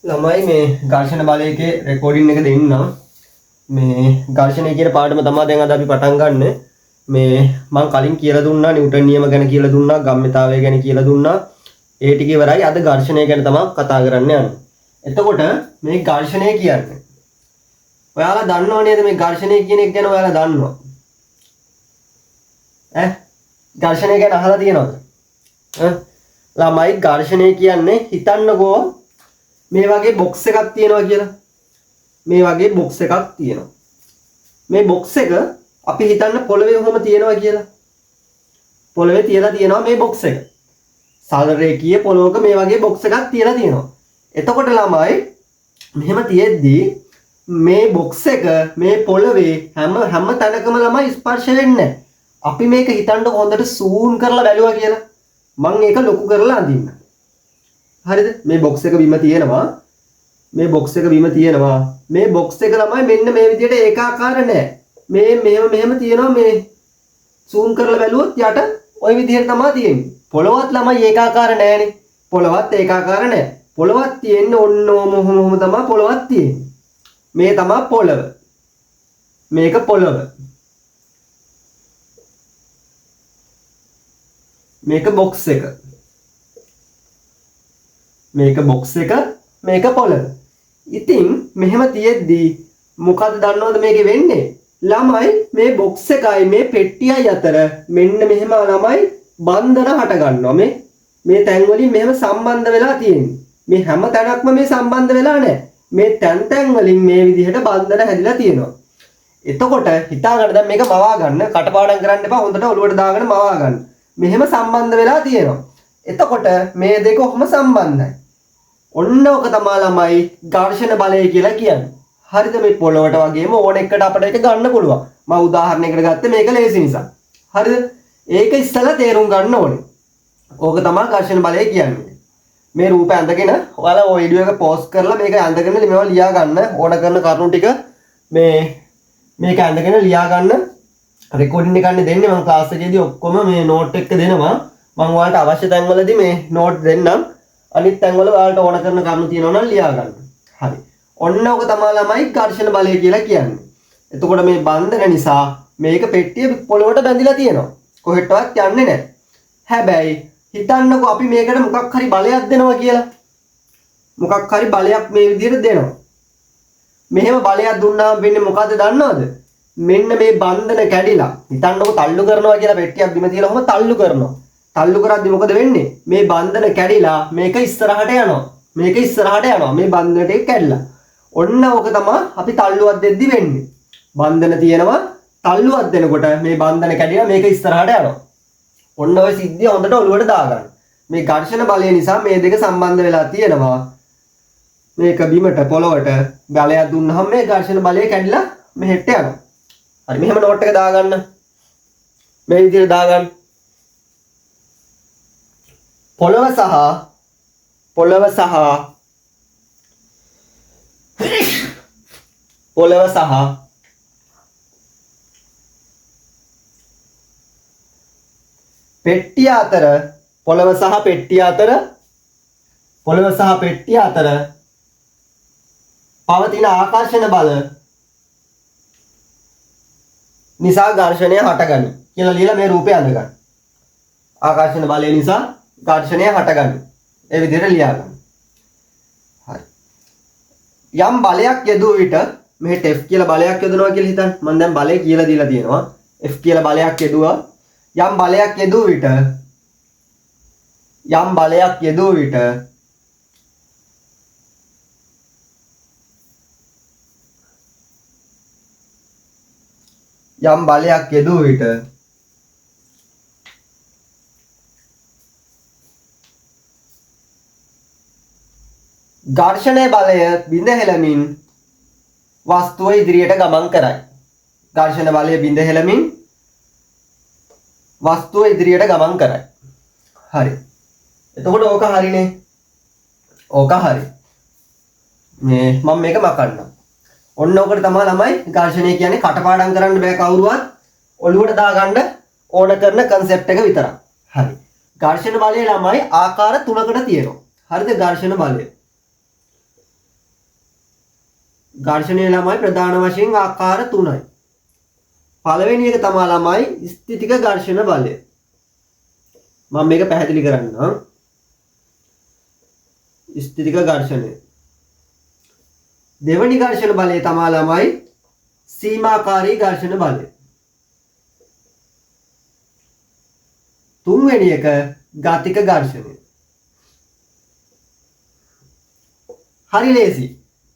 ළමයි මේ ඝර්ෂණ බලයේ රෙකෝඩින් එක දෙන්නම්. මේ ඝර්ෂණය කියන පාඩම තමයි දැන් අද අපි පටන් ගන්න. මේ මම කලින් කියලා දුන්නා නිව්ටන් නියම ගැන කියලා දුන්නා, ගම්‍යතාවය ගැන කියලා දුන්නා. ඒ ටික ඉවරයි. අද ඝර්ෂණය ගැන තමයි කතා කරන්න යන්නේ. එතකොට මේ ඝර්ෂණය කියන්නේ ඔයාලා දන්නව නේද මේ ඝර්ෂණය කියන එක ගැන ඔයාලා දන්නවා. ඝර්ෂණය ගැන අහලා තියෙනවද? ළමයි ඝර්ෂණය කියන්නේ හිතන්නකෝ මේ වගේ බොක්ස් එකක් තියෙනවා කියලා. මේ වගේ බොක්ස් එකක් තියෙනවා. මේ බොක්ස් එක අපි හිතන්න පොළවේ ඔහොම තියෙනවා කියලා. පොළවේ තියලා තියෙනවා මේ බොක්ස් එක. සරල රේඛීය පොළොවක මේ වගේ බොක්ස් එකක් තියලා තියෙනවා. එතකොට ළමයි මෙහෙම තියෙද්දී මේ බොක්ස් එක මේ පොළවේ හැම තැනකම ළමයි ස්පර්ශ වෙන්නේ. අපි මේක හිතන්න හොඳට සූම් කරලා බැලුවා කියලා. මම ඒක ලොකු කරලා අඳින්න. හරිද? මේ බොක්ස් එක බිම තියෙනවා. මේ බොක්ස් එක බිම තියෙනවා. මේ බොක්ස් එක ළමයි මෙන්න මේ විදිහට ඒකාකාර නැහැ. මේ මෙහෙම තියෙනවා. මේ සූම් කරලා බැලුවොත් යට ওই විදිහට තමයි තියෙන්නේ. පොළවත් ළමයි ඒකාකාර නැහැනේ. පොළවත් ඒකාකාර නැහැ. පොළවත් තියෙන්නේ ඔන්න ඔහොම තමයි පොළවත් තියෙන්නේ. මේ තමයි පොළව. මේක පොළව. මේක බොක්ස් එක. මේක බොක්ස් එක, මේක පොළව. ඉතින් මෙහෙම තියෙද්දි මොකද දන්නවද මේකේ වෙන්නේ? ළමයි මේ බොක්ස් එකයි මේ පෙට්ටියයි අතර මෙන්න මෙහෙම ළමයි බන්ධන හට ගන්නවා. මේ තැන් වලින් මෙහෙම සම්බන්ධ වෙලා තියෙන්නේ. මේ හැම තැනක්ම මේ සම්බන්ධ වෙලා නැහැ. මේ තැන් වලින් මේ විදිහට බන්ධන හැදිලා තියෙනවා. එතකොට හිතා ගන්න දැන් මේක මවා ගන්න. කටපාඩම් කරන්න එපා. හොඳට ඔලුවට දාගෙන මවා ගන්න. මෙහෙම සම්බන්ධ වෙලා තියෙනවා. එතකොට මේ දෙක කොහොම සම්බන්ධයි? ඔන්න ඔක තමයි ළමයි ඝර්ෂණ බලය කියලා කියන්නේ. හරිද? මේ පොළොවට වගේම ඕන එකට අපිට ඒක ගන්න පුළුවන්. මම උදාහරණයකට ගත්තේ මේක ලේසි නිසා. හරිද? ඒක ඉස්සලා තේරුම් ගන්න ඕනේ. ඕක තමයි ඝර්ෂණ බලය කියන්නේ. මේ රූපය අඳගෙන ඔයාලා ඔය වීඩියෝ එක පෝස්ට් කරලා මේක අඳගෙන මේවා ලියා ගන්න. ඕන කරන කරුණු ටික මේක අඳගෙන ලියා ගන්න. රෙකෝඩින් එක ගන්න දෙන්නේ මම ක්ලාස් එකේදී ඔක්කොම මේ නෝට් එක දෙනවා. මම ඔයාලට අවශ්‍ය තැන්වලදී මේ නෝට් දෙන්නම්. අනිත් තැන්වල ඔයාලට ඕන කරන කරුණු තියෙනවා නම් ලියා ගන්න. හරි. ඔන්න ඔක තමයි ළමයි ඝර්ෂණ බලය කියලා කියන්නේ. එතකොට මේ බන්ධන නිසා මේක පෙට්ටිය පොළොවට බැඳිලා තියෙනවා. කොහෙටවත් යන්නේ නැහැ. හැබැයි හිතන්නකෝ අපි මේකට මොකක් හරි බලයක් දෙනවා කියලා. මොකක් හරි බලයක් මේ විදිහට දෙනවා. මෙහෙම බලයක් දුන්නාම වෙන්නේ මොකද්ද දන්නවද? මෙන්න මේ බන්ධන කැඩිලා හිතන්නකො තල්ලු කරනවා කියලා පෙට්ටියක් බිම තියලා ඔහම තල්ලු කරනවා. තල්ලු කරද්දි මොකද වෙන්නේ? මේ බන්ධන කැඩිලා මේක ඉස්සරහට යනවා. මේක ඉස්සරහට යනවා. මේ බන්ධන ටික කැඩිලා. ඔන්න ඕක තමයි අපි තල්ලුවක් දෙද්දි වෙන්නේ. බන්ධන තියෙනවා තල්ලුවක් දෙනකොට මේ බන්ධන කැඩිලා මේක ඉස්සරහට යනවා. ඔන්න ඔය සිද්ධිය හොඳට ඔලුවට දාගන්න. මේ ඝර්ෂණ බලය නිසා මේ දෙක සම්බන්ධ වෙලා තියෙනවා. මේක බිමට පොළොවට බලයක් දුන්නාම මේ ඝර්ෂණ බලය කැඩිලා මෙහෙට යනවා. හරි මෙහෙම නෝට් එක දාගන්න. මේ විදිහට දාගන්න. පොළව සහ පෙට්ටිය අතර පොළව සහ පෙට්ටිය අතර පවතින ආකර්ෂණ බල නිසා ඝර්ෂණය හටගනී කියලා ලියලා මේ රූපය අඳගන්න. ආකර්ෂණ බලය නිසා ඝර්ෂණය හටගනී. ඒ විදිහට ලියා ගන්න. හරි. යම් බලයක් යෙදුව විට මෙහෙට F කියලා බලයක් යොදනවා කියලා හිතන්න. මම දැන් බලය කියලා දීලා තියෙනවා. F කියලා බලයක් යෙදුවා. යම් බලයක් යෙදුව විට ඝර්ෂණයේ බලය බිඳ හෙළමින් වස්තුව ඉදිරියට ගමන් කරයි. ඝර්ෂණ බලය බිඳ හෙළමින් වස්තුව ඉදිරියට ගමන් කරයි. හරි. එතකොට ඕක හරිනේ. ඕක හරි. මේ මම මේක මකන්නම්. ඔන්න ඔකට තමයි ළමයි ඝර්ෂණය කියන්නේ. කටපාඩම් කරන්න බෑ කවුරුවත්. ඔළුවට දාගන්න ඕන කරන concept එක විතරයි. හරි. ඝර්ෂණ බලය ළමයි ආකාර තුනකට තියෙනවා. හරිද? ඝර්ෂණ බලය. ඝර්ෂණයේ ළමයි ප්‍රධාන වශයෙන් ආකාර 3යි. පළවෙනි එක තමයි ළමයි ස්ථිතික ඝර්ෂණ බලය. මම මේක පැහැදිලි කරන්නම්. ස්ථිතික ඝර්ෂණය. දෙවෙනි ඝර්ෂණ බලය තමයි ළමයි සීමාකාරී ඝර්ෂණ බලය. තුන්වෙනි එක ගතික ඝර්ෂණය. හරි ලේසි.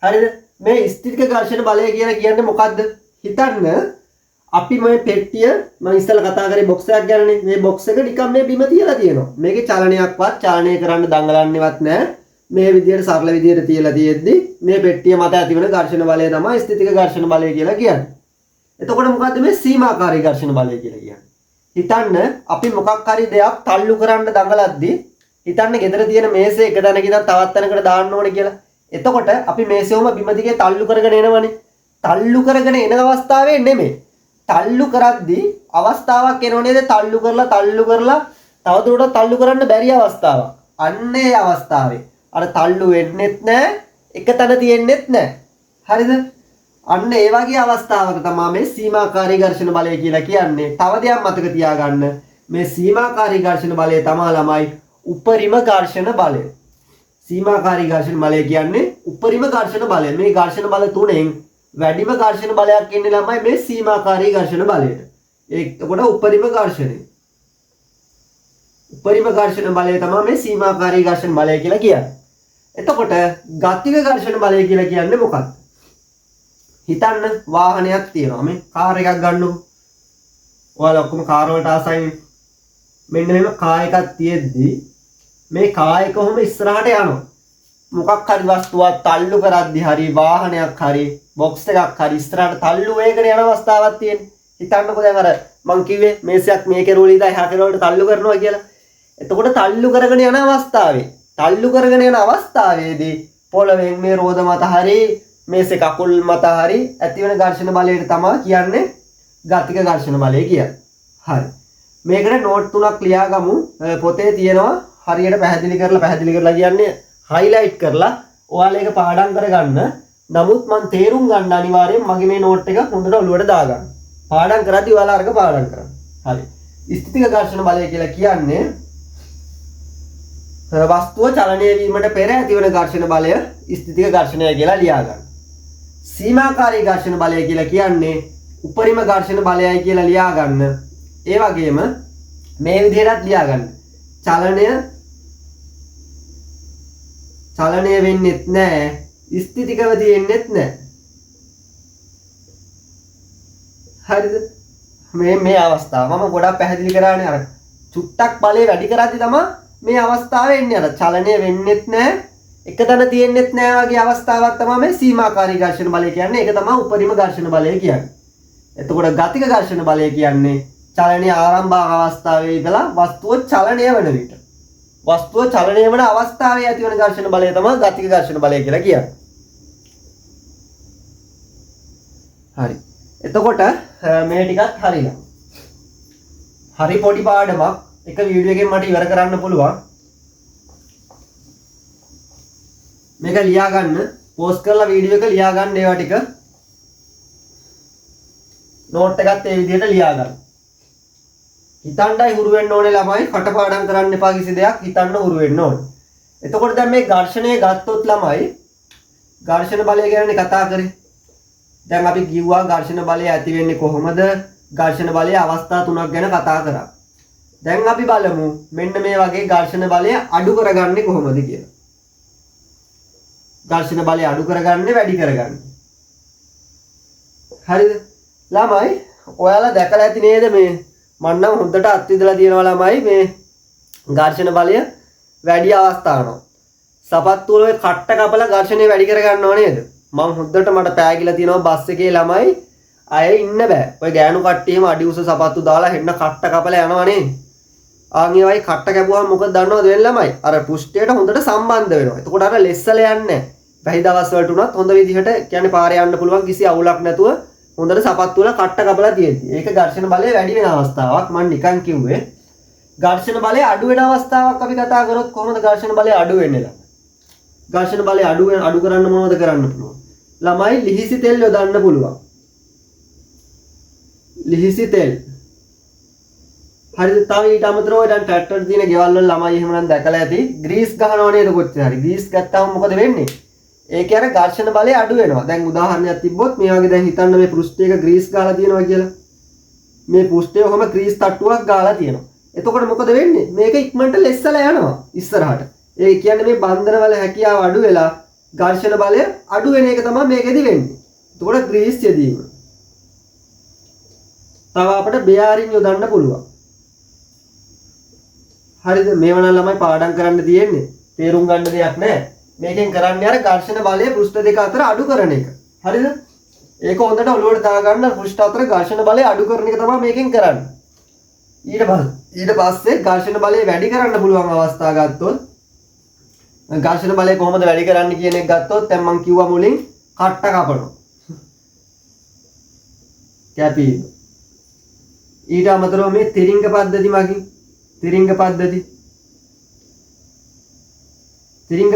හරිද? මේ ස්ථිතික ඝර්ෂණ බලය කියලා කියන්නේ මොකද්ද? හිතන්න අපි මේ පෙට්ටිය මම ඉස්සෙල්ලා කතා කරේ බොක්ස් එකක් ගැනනේ. මේ බොක්ස් එක නිකන් මේ බිම තියලා තියෙනවා. මේකේ චලනයක්වත් චලනය කරන්න දඟලන්නේවත් නැහැ. මේ විදියට සරල විදියට තියලා තියෙද්දි මේ පෙට්ටිය මත ඇතිවන ඝර්ෂණ බලය තමයි ස්ථිතික ඝර්ෂණ බලය කියලා කියන්නේ. එතකොට මොකද්ද මේ සීමාකාරී ඝර්ෂණ බලය කියලා කියන්නේ? හිතන්න අපි මොකක් හරි දෙයක් තල්ලු කරන්න දඟලද්දි හිතන්න ගෙදර තියෙන මේසේ එක තැනක ඉඳන් තවත් තැනකට දාන්න ඕනේ කියලා. එතකොට අපි මේසෙවම බිම දිගේ තල්ලු කරගෙන එනවනේ. තල්ලු කරගෙන එන අවස්ථාවේ නෙමෙයි. තල්ලු කරද්දී අවස්ථාවක් එනව නේද? තල්ලු කරලා තවදුරටත් තල්ලු කරන්න බැරි අවස්ථාවක්. අන්න ඒ අවස්ථාවේ අර තල්ලු වෙන්නෙත් නැහැ, එක තැන තියෙන්නෙත් නැහැ. හරිද? අන්න ඒ වගේ අවස්ථාවක තමයි මේ සීමාකාරී ඝර්ෂණ බලය කියලා කියන්නේ. තව දෙයක් මතක තියාගන්න. මේ සීමාකාරී ඝර්ෂණ බලය තමයි ළමයි උපරිම ඝර්ෂණ බලය. සීමාකාරී ඝර්ෂණ බලය කියන්නේ උපරිම ඝර්ෂණ බලය. මේ ඝර්ෂණ බල තුනෙන් වැඩිම ඝර්ෂණ බලයක් ඉන්නේ ළමයි මේ සීමාකාරී ඝර්ෂණ බලයට. ඒකට උපරිම ඝර්ෂණය. උපරිම ඝර්ෂණ බලය තමයි මේ සීමාකාරී ඝර්ෂණ බලය කියලා කියන්නේ. එතකොට ගතික ඝර්ෂණ බලය කියලා කියන්නේ මොකක්ද? හිතන්න වාහනයක් තියෙනවා. මේ කාර් එකක් ගන්නකො. ඔයාලා ඔක්කොම කාර් වලට ආසයිනේ. මෙන්න මේක කාර් එකක් තියෙද්දි මේ කාර් එක කොහොම ඉස්සරහට යනවා. මොකක් හරි වස්තුවක් තල්ලු කරද්දි හරි වාහනයක් හරි බොක්ස් එකක් හරි ඉස්සරහට තල්ලු වේගන යන අවස්ථාවක් තියෙනවා. හිතන්නකෝ දැන් අර මං කිව්වේ මේසයක් මේ කෙරෝල ඉඳලා එහා කෙරෝලට තල්ලු කරනවා කියලා. එතකොට තල්ලු කරගෙන යන අවස්ථාවේදී පොළවෙන් මේ රෝද මත හරි මේසේ කකුල් මත හරි ඇතිවන ඝර්ෂණ බලයට තමයි කියන්නේ ගතික ඝර්ෂණ බලය කියන්නේ. හරි. මේකට නෝට් තුනක් ලියාගමු. පොතේ තියෙනවා හරියට පැහැදිලි කරලා කියන්නේ highlight කරලා ඔයාලා ඒක පාඩම් කරගන්න. නමුත් මම තේරුම් ගන්න අනිවාර්යෙන් මගේ මේ නෝට් එක හොඳට ඔලුවට දාගන්න. පාඩම් කරද්දී ඔයාලා අරක පාඩම් කරන්න. හරි. ස්ථිතික ඝර්ෂණ බලය කියලා කියන්නේ වස්තුව චලනය වීමට පෙර ඇතිවන ඝර්ෂණ බලය ස්ථිතික ඝර්ෂණය කියලා ලියා ගන්න. සීමාකාරී ඝර්ෂණ බලය කියලා කියන්නේ උපරිම ඝර්ෂණ බලයයි කියලා ලියා ගන්න. ඒ වගේම මේ විදිහටත් ලියා ගන්න. චලනය වෙන්නෙත් නැහැ, ස්ථිතිකව තියෙන්නෙත් නැහැ. හරිද? මේ අවස්ථාව මම ගොඩක් පැහැදිලි කරානේ. අර චුට්ටක් බලය වැඩි කරද්දි තමයි මේ අවස්ථාව එන්නේ. අර චලනය වෙන්නෙත් නැහැ, එක තැන තියෙන්නෙත් නැහැ වගේ අවස්ථාවක් තමයි මේ සීමාකාරී ඝර්ෂණ බලය කියන්නේ. ඒක තමයි උපරිම ඝර්ෂණ බලය කියන්නේ. එතකොට ගතික ඝර්ෂණ බලය කියන්නේ චලනයේ ආරම්භ අවස්ථාවේ ඉඳලා වස්තුව චලනය වෙන විට. වස්තුව චලනය වෙන අවස්ථාවේ ඇතිවන ඝර්ෂණ බලය තමයි ගතික ඝර්ෂණ බලය කියලා කියන්නේ. හරි. එතකොට මේ ටිකත් හරියනවා. හරි පොඩි පාඩමක් එක වීඩියෝ එකෙන් මට ඉවර කරන්න පුළුවන්. මේක ලියා ගන්න, පෝස්ට් කරලා වීඩියෝ එක ලියා ගන්න ඒවා ටික. නෝට් එකත් ඒ විදිහට ලියා ගන්න. හිතන්නයි හුරු වෙන්න ඕනේ ළමයි. කටපාඩම් කරන්න එපා කිසි දෙයක්. හිතන්න හුරු වෙන්න ඕනේ. එතකොට දැන් මේ ඝර්ෂණය ගත්තොත් ළමයි ඝර්ෂණ බලය ගැන කතා කරේ. දැන් අපි කිව්වා ඝර්ෂණ බලය ඇති වෙන්නේ කොහොමද? ඝර්ෂණ බලයේ අවස්ථා තුනක් ගැන කතා කරා. දැන් අපි බලමු මෙන්න මේ වගේ ඝර්ෂණ බලය අඩු කරගන්නේ කොහොමද කියලා. ඝර්ෂණ බලය අඩු කරගන්නේ වැඩි කරගන්නේ. හරිද? ළමයි ඔයාලා දැකලා ඇති නේද මේ මම නම් හොඳට අත්විඳලා තියෙනවා ළමයි මේ ඝර්ෂණ බලය වැඩි අවස්ථාවක්. සපත්තු වල කට්ට කපලා ඝර්ෂණය වැඩි කරගන්නව නේද? මම හොඳට මට පෑගිලා තියෙනවා බස් එකේ ළමයි අය ඉන්න බෑ. ඔය ගෑනු කට්ටියම අඩි උස සපත්තු දාලා හෙන්න කට්ට කපලා යනවා නේ. ආන් ඒ වගේ කට්ට කැපුවාම මොකද දන්නවද වෙන්නේ ළමයි? අර පෘෂ්ඨයට හොඳට සම්බන්ධ වෙනවා. එතකොට අර ලෙස්සල යන්නේ නැහැ. වැහි දවස් වලට උනත් හොඳ විදිහට කියන්නේ පාරේ යන්න පුළුවන් කිසි අවුලක් නැතුව හොඳට සපත්තු වල කට්ට කපලා තියෙද්දි. ඒක ඝර්ෂණ බලය වැඩි වෙන අවස්ථාවක්. මම නිකන් කිව්වේ. ඝර්ෂණ බලය අඩු වෙන අවස්ථාවක් අපි කතා කරොත් කොහොමද ඝර්ෂණ බලය අඩු වෙන්නේ ළමයි? ඝර්ෂණ බලය අඩු කරන්න මොනවද කරන්න පුළුවන්? ළමයි ලිහිසි තෙල් යොදන්න පුළුවන්. ලිහිසි තෙල්. හරිද? තව ඊට අමතරව දැන් ට්‍රැක්ටර් තියෙන ගෙවල් වල ළමයි එහෙමනම් දැකලා ඇති ග්‍රීස් ගහනවා නේද කොච්චර හරි. ග්‍රීස් ගත්තාම මොකද වෙන්නේ? ඒකේ අර ඝර්ෂණ බලය අඩු වෙනවා. දැන් උදාහරණයක් තිබ්බොත් මේ වගේ දැන් හිතන්න මේ පෘෂ්ඨයක ග්‍රීස් ගහලා තියෙනවා කියලා. මේ පෘෂ්ඨය ඔහම ග්‍රීස් තට්ටුවක් ගහලා තියෙනවා. එතකොට මොකද වෙන්නේ? මේක ඉක්මනට ලෙස්සලා යනවා ඉස්සරහට. ඒ කියන්නේ මේ බන්ධන වල හැකියාව අඩු වෙලා ඝර්ෂණ බලය අඩු වෙන එක තමයි මේකෙදි වෙන්නේ. එතකොට ග්‍රීස් යෙදීම. තව අපිට බෙයාරින් යොදන්න පුළුවන්. හරිද? මේව නම් ළමයි පාඩම් කරන්න තියෙන්නේ. තේරුම් ගන්න දෙයක් නැහැ. මේකෙන් කරන්නේ අර ඝර්ෂණ බලය පෘෂ්ඨ දෙක අතර අඩු කරන එක. හරිද? ඒක හොඳට ඔලුවට දාගන්න පෘෂ්ඨ අතර ඝර්ෂණ බලය අඩු කරන එක තමයි මේකෙන් කරන්නේ. ඊට පස්සේ ඝර්ෂණ බලය වැඩි කරන්න පුළුවන් අවස්ථා ගත්තොත් ඝර්ෂණ බලය කොහොමද වැඩි කරන්න කියන එක ගත්තොත් දැන් මම කිව්වා මුලින් කට්ට කපනවා. කැපීම. ඊට අමතරව මේ තිරිංග පද්ධති මගින් තිරිංග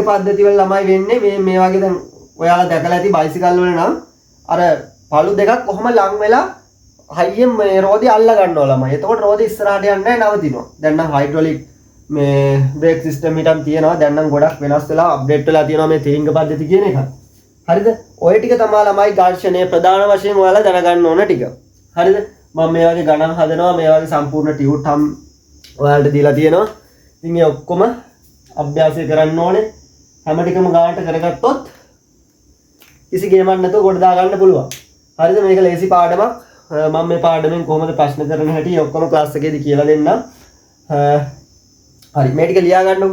පද්ධති වල ළමයි වෙන්නේ මේ වගේ දැන් ඔයාලා දැකලා ඇති බයිසිකල් වල නම් අර පළු දෙකක් කොහොම ලං වෙලා හයියෙන් මේ රෝදේ අල්ල ගන්නවා ළමයි. එතකොට රෝදේ ඉස්සරහට යන්නේ නැහැ නවතිනවා. දැන් නම් හයිඩ්‍රොලික් මේ බ්‍රේක් සිස්ටම් හිටම් තියෙනවා. දැන් නම් ගොඩක් වෙනස් වෙලා අප්ඩේට් වෙලා තියෙනවා මේ තිරිංග පද්ධති කියන එක. හරිද? ඔය ටික තමයි ළමයි ඝර්ෂණය ප්‍රධාන වශයෙන් ඔයාලා දැනගන්න ඕන ටික. හරිද? මම මේ වගේ ගණන් හදනවා මේ වගේ සම්පූර්ණ ටියුට් හම් ඔයාලට දීලා තියෙනවා. ඉතින් මේ ඔක්කොම අභ්‍යාසය කරන්න ඕනේ. හැම ටිකම ගානට කරගත්තොත් කිසි ගේමක් නැතුව ගොඩ දා ගන්න පුළුවන්. හරිද? මේක ලේසි පාඩමක්. මම මේ පාඩමෙන් කොහොමද ප්‍රශ්න කරන හැටි ඔක්කොම ක්ලාස් එකේදී කියලා දෙන්නම්. හරි මේ ටික ලියා ගන්නකො.